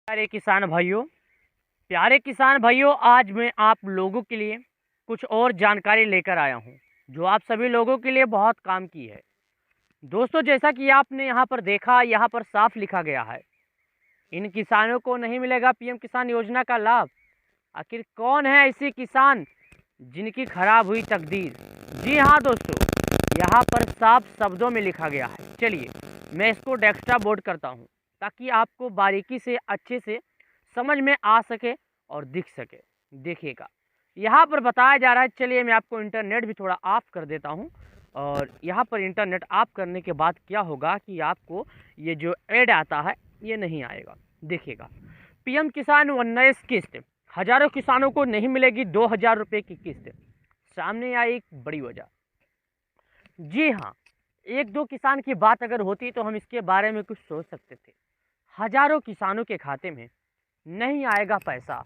प्यारे किसान भाइयों, आज मैं आप लोगों के लिए कुछ और जानकारी लेकर आया हूं जो आप सभी लोगों के लिए बहुत काम की है। दोस्तों, जैसा कि आपने यहां पर देखा, यहां पर साफ लिखा गया है, इन किसानों को नहीं मिलेगा पीएम किसान योजना का लाभ। आखिर कौन है ऐसे किसान जिनकी खराब हुई तकदीर? जी हाँ दोस्तों, यहाँ पर साफ शब्दों में लिखा गया है। चलिए मैं इसको डेस्कटॉप बोर्ड करता हूँ ताकि आपको बारीकी से अच्छे से समझ में आ सके और दिख सके। देखिएगा, यहाँ पर बताया जा रहा है। चलिए मैं आपको इंटरनेट भी थोड़ा ऑफ कर देता हूँ, और यहाँ पर इंटरनेट ऑफ करने के बाद क्या होगा कि आपको ये जो ऐड आता है ये नहीं आएगा। देखिएगा, पीएम किसान 19 किस्त हजारों किसानों को नहीं मिलेगी 2000 रुपये की किस्त। सामने आई एक बड़ी वजह। जी हाँ, एक दो किसान की बात अगर होती तो हम इसके बारे में कुछ सोच सकते थे। हजारों किसानों के खाते में नहीं आएगा पैसा।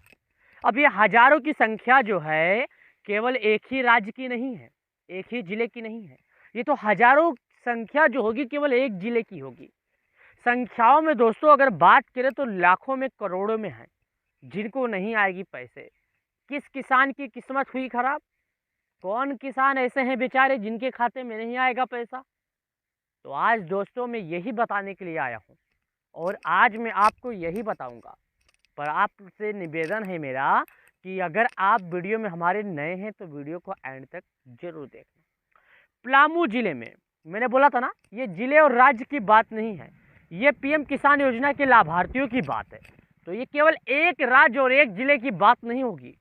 अब ये हजारों की संख्या जो है केवल एक ही राज्य की नहीं है, एक ही जिले की नहीं है। ये तो हजारों संख्या जो होगी केवल एक जिले की होगी। संख्याओं में दोस्तों अगर बात करें तो लाखों में करोड़ों में है जिनको नहीं आएगी पैसे। किस किसान की किस्मत हुई खराब? कौन किसान ऐसे हैं बेचारे जिनके खाते में नहीं आएगा पैसा? तो आज दोस्तों मैं यही बताने के लिए आया हूँ, और आज मैं आपको यही बताऊंगा। पर आपसे निवेदन है मेरा कि अगर आप वीडियो में हमारे नए हैं तो वीडियो को एंड तक जरूर देखना। पलामू जिले में, मैंने बोला था ना, ये जिले और राज्य की बात नहीं है, ये पीएम किसान योजना के लाभार्थियों की बात है। तो ये केवल एक राज्य और एक जिले की बात नहीं होगी,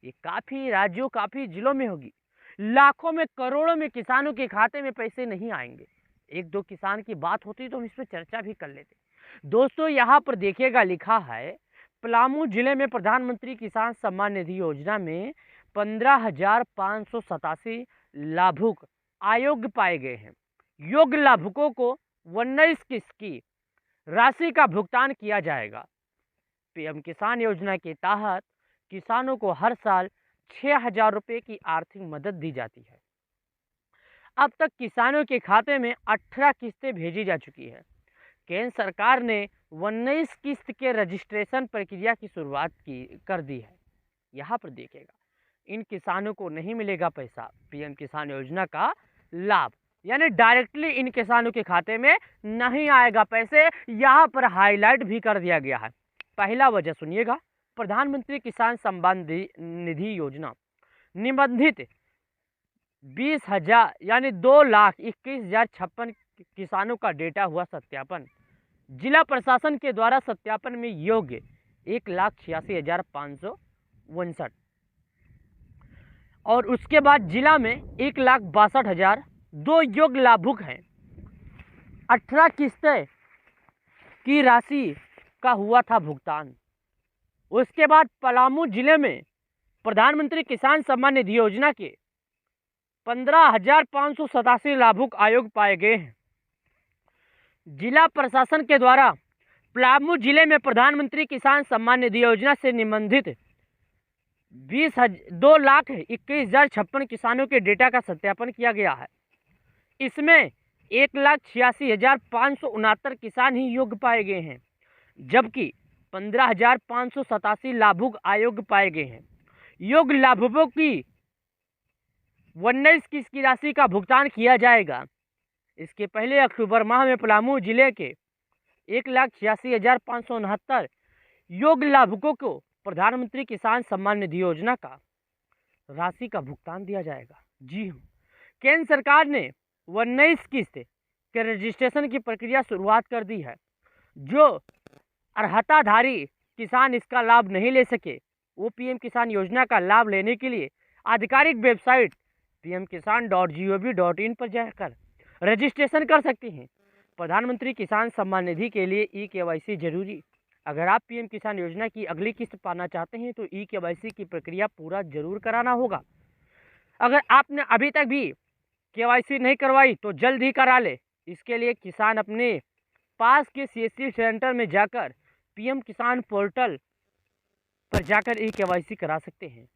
ये काफ़ी राज्यों काफ़ी जिलों में होगी। लाखों में करोड़ों में किसानों के खाते में पैसे नहीं आएंगे। एक दो किसान की बात होती तो हम इस पर चर्चा भी कर लेते। दोस्तों यहाँ पर देखिएगा, लिखा है पलामू जिले में प्रधानमंत्री किसान सम्मान निधि योजना में 15,587 लाभुक अयोग्य पाए गए हैं। योग्य लाभुकों को 19 किस्त की राशि का भुगतान किया जाएगा। पीएम किसान योजना के तहत किसानों को हर साल 6,000 रुपये की आर्थिक मदद दी जाती है। अब तक किसानों के खाते में 18 किस्तें भेजी जा चुकी है। केंद्र सरकार ने 19 किस्त के रजिस्ट्रेशन प्रक्रिया की शुरुआत कर दी है। यहाँ पर देखिएगा, इन किसानों को नहीं मिलेगा पैसा पीएम किसान योजना का लाभ, यानी डायरेक्टली इन किसानों के खाते में नहीं आएगा पैसे। यहाँ पर हाईलाइट भी कर दिया गया है। पहला वजह सुनिएगा, प्रधानमंत्री किसान सम्मान निधि योजना निबंधित 20,000 यानी 2,21,056 किसानों का डेटा हुआ सत्यापन। जिला प्रशासन के द्वारा सत्यापन में योग्य 1,86,559, और उसके बाद जिला में 1,62,000 दो योग्य लाभुक हैं। 18 किस्तें की राशि का हुआ था भुगतान। उसके बाद पलामू जिले में प्रधानमंत्री किसान सम्मान निधि योजना के 15,587 लाभुक अयोग्य पाए गए हैं। जिला प्रशासन के द्वारा पलामू जिले में प्रधानमंत्री किसान सम्मान निधि योजना से निबंधित 2,21,056 किसानों के डेटा का सत्यापन किया गया है। इसमें 1,86,569 किसान ही योग्य पाए गए हैं, जबकि 15,587 लाभुक अयोग्य पाए गए हैं। योग्य लाभुकों की 19 किस्त की राशि का भुगतान किया जाएगा। इसके पहले अक्टूबर माह में पलामू जिले के 1,86,569 योग्य लाभुकों को प्रधानमंत्री किसान सम्मान निधि योजना का राशि का भुगतान दिया जाएगा। जी हाँ, केंद्र सरकार ने 19 किस्त के रजिस्ट्रेशन की प्रक्रिया शुरुआत कर दी है। जो अर्हताधारी किसान इसका लाभ नहीं ले सके, वो पीएम किसान योजना का लाभ लेने के लिए आधिकारिक वेबसाइट pmkisan.gov.in पर जाकर रजिस्ट्रेशन कर सकते हैं। प्रधानमंत्री किसान सम्मान निधि के लिए ई-केवाईसी जरूरी। अगर आप पीएम किसान योजना की अगली किस्त पाना चाहते हैं तो ई-केवाईसी की प्रक्रिया पूरा जरूर कराना होगा। अगर आपने अभी तक भी केवाईसी नहीं करवाई तो जल्द ही करा ले। इसके लिए किसान अपने पास के सीएससी सेंटर में जाकर पीएम किसान पोर्टल पर जाकर ई-केवाईसी करा सकते हैं।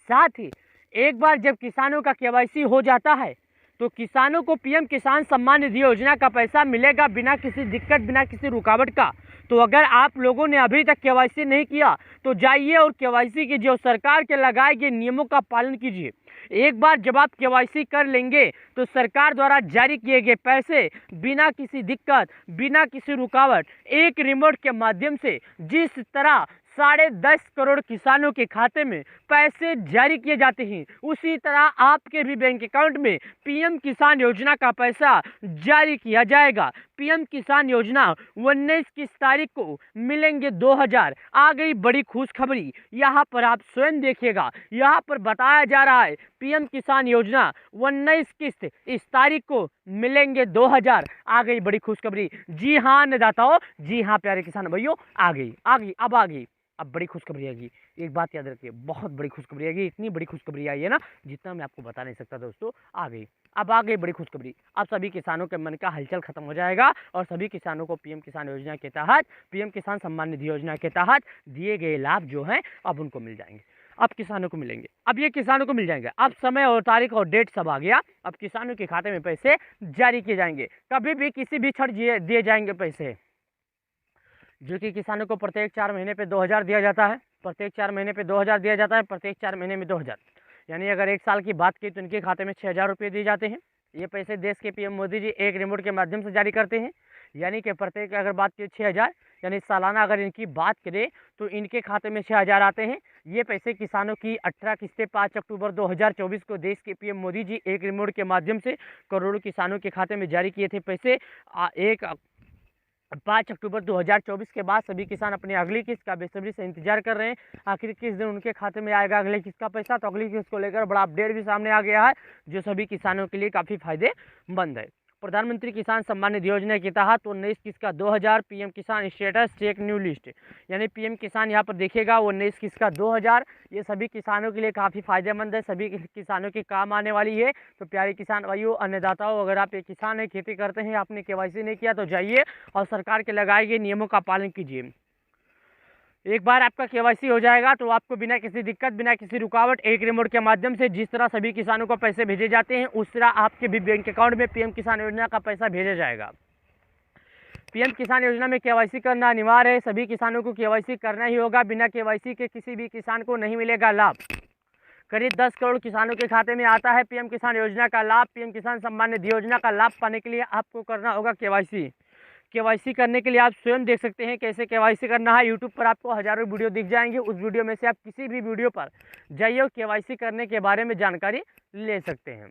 साथ ही एक बार जब किसानों का केवाईसी हो जाता है तो किसानों को पीएम किसान सम्मान निधि योजना का पैसा मिलेगा बिना किसी दिक्कत, बिना किसी रुकावट का। तो अगर आप लोगों ने अभी तक केवाईसी नहीं किया तो जाइए और केवाईसी की जो सरकार के लगाए गए नियमों का पालन कीजिए। एक बार जब आप केवाईसी कर लेंगे तो सरकार द्वारा जारी किए गए पैसे बिना किसी दिक्कत, बिना किसी रुकावट, एक रिमोट के माध्यम से जिस तरह 10.5 करोड़ किसानों के खाते में पैसे जारी किए जाते हैं, उसी तरह आपके भी बैंक अकाउंट में पीएम किसान योजना का पैसा जारी किया जाएगा। पीएम किसान योजना 19 तारीख को मिलेंगे 2000। आ गई बड़ी खुशखबरी, यहाँ पर आप स्वयं देखिएगा, यहाँ पर बताया जा रहा है पीएम किसान योजना 19 किस्त इस तारीख को मिलेंगे 2000। आ गई बड़ी खुशखबरी। जी हाँ अन्नदाताओं, जी हाँ प्यारे किसान भाइयों, आ गई अब आ गई। अब बड़ी खुशखबरी आएगी। एक बात याद रखिए, बहुत बड़ी खुशखबरी आएगी। इतनी बड़ी खुशखबरी आई है ना, जितना मैं आपको बता नहीं सकता दोस्तों। आ गई, अब आ गई बड़ी खुशखबरी। अब सभी किसानों के मन का हलचल खत्म हो जाएगा और सभी किसानों को पीएम किसान योजना के तहत, पीएम किसान सम्मान निधि योजना के तहत दिए गए लाभ जो हैं अब उनको मिल जाएंगे। अब किसानों को मिलेंगे, अब ये किसानों को मिल जाएंगे। अब समय और तारीख और डेट सब आ गया। अब किसानों के खाते में पैसे जारी किए जाएंगे, कभी भी किसी भी क्षण दिए जाएंगे पैसे, जो कि किसानों को प्रत्येक 4 महीने पे 2000 दिया जाता है। प्रत्येक 4 महीने पे 2000 दिया जाता है, प्रत्येक 4 महीने में 2000, यानी अगर एक साल की बात की तो इनके खाते में 6000 रुपये दिए जाते हैं। ये पैसे देश के पीएम मोदी जी एक रिमोट के माध्यम से जारी करते हैं, यानी कि प्रत्येक अगर बात की 6000, यानी सालाना अगर इनकी बात करें तो इनके खाते में 6000 आते हैं। ये पैसे किसानों की 18 किस्तें 5 अक्टूबर 2024 को देश के पीएम मोदी जी एक रिमोट के माध्यम से करोड़ों किसानों के खाते में जारी किए थे पैसे। 5 अक्टूबर 2024 के बाद सभी किसान अपनी अगली किस्त का बेसब्री से इंतजार कर रहे हैं, आखिर किस दिन उनके खाते में आएगा अगले किस्त का पैसा। तो अगली किस्त को लेकर बड़ा अपडेट भी सामने आ गया है, जो सभी किसानों के लिए काफ़ी फायदेमंद है। प्रधानमंत्री किसान सम्मान निधि योजना के तहत 19 किस्त का 2000, पीएम किसान स्टेटस चेक न्यू लिस्ट, यानी पीएम किसान यहाँ पर देखेगा 19 किस्त का 2000। ये सभी किसानों के लिए काफ़ी फायदेमंद है, सभी किसानों के काम आने वाली है। तो प्यारे किसान भाइयों, अन्नदाताओं, अगर आप एक किसान है, खेती करते हैं, आपने केवाईसी नहीं किया तो जाइए और सरकार के लगाए गए नियमों का पालन कीजिए। एक बार आपका केवाईसी हो जाएगा तो आपको बिना किसी दिक्कत, बिना किसी रुकावट, एक रिमोट के माध्यम से जिस तरह सभी किसानों को पैसे भेजे जाते हैं, उस तरह आपके भी बैंक अकाउंट में पीएम किसान योजना का पैसा भेजा जाएगा। पीएम किसान योजना में केवाईसी करना अनिवार्य है, सभी किसानों को केवाईसी करना ही होगा। बिना केवाईसी के किसी भी किसान को नहीं मिलेगा लाभ। करीब 10 करोड़ किसानों के खाते में आता है पीएम किसान योजना का लाभ। पीएम किसान सम्मान निधि योजना का लाभ पाने के लिए आपको करना होगा केवाईसी। केवाईसी करने के लिए आप स्वयं देख सकते हैं कैसे केवाईसी करना है। यूट्यूब पर आपको हज़ारों वीडियो दिख जाएंगे, उस वीडियो में से आप किसी भी वीडियो पर जाइए और केवाईसी करने के बारे में जानकारी ले सकते हैं।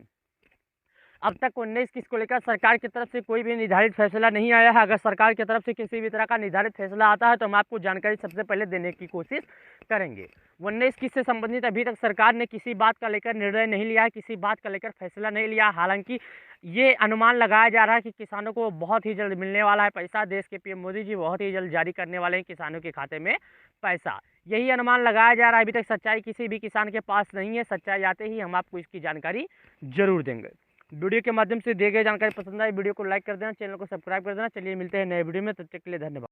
अब तक 19 किस्त को लेकर सरकार की तरफ से कोई भी निर्धारित फैसला नहीं आया है। अगर सरकार की तरफ से किसी भी तरह का निर्धारित फैसला आता है तो हम आपको जानकारी सबसे पहले देने की कोशिश करेंगे। 19 किस्त से संबंधित अभी तक सरकार ने किसी बात का लेकर निर्णय नहीं लिया है, किसी बात का लेकर फैसला नहीं लिया। हालांकि ये अनुमान लगाया जा रहा है कि किसानों को बहुत ही जल्द मिलने वाला है पैसा। देश के पीएम मोदी जी बहुत ही जल्द जारी करने वाले हैं किसानों के खाते में पैसा, यही अनुमान लगाया जा रहा है। अभी तक सच्चाई किसी भी किसान के पास नहीं है, सच्चाई आते ही हम आपको इसकी जानकारी जरूर देंगे। वीडियो के माध्यम से दी गई जानकारी पसंद आई, वीडियो को लाइक कर देना, चैनल को सब्सक्राइब कर देना। चलिए मिलते हैं नए वीडियो में, तब तक के लिए धन्यवाद।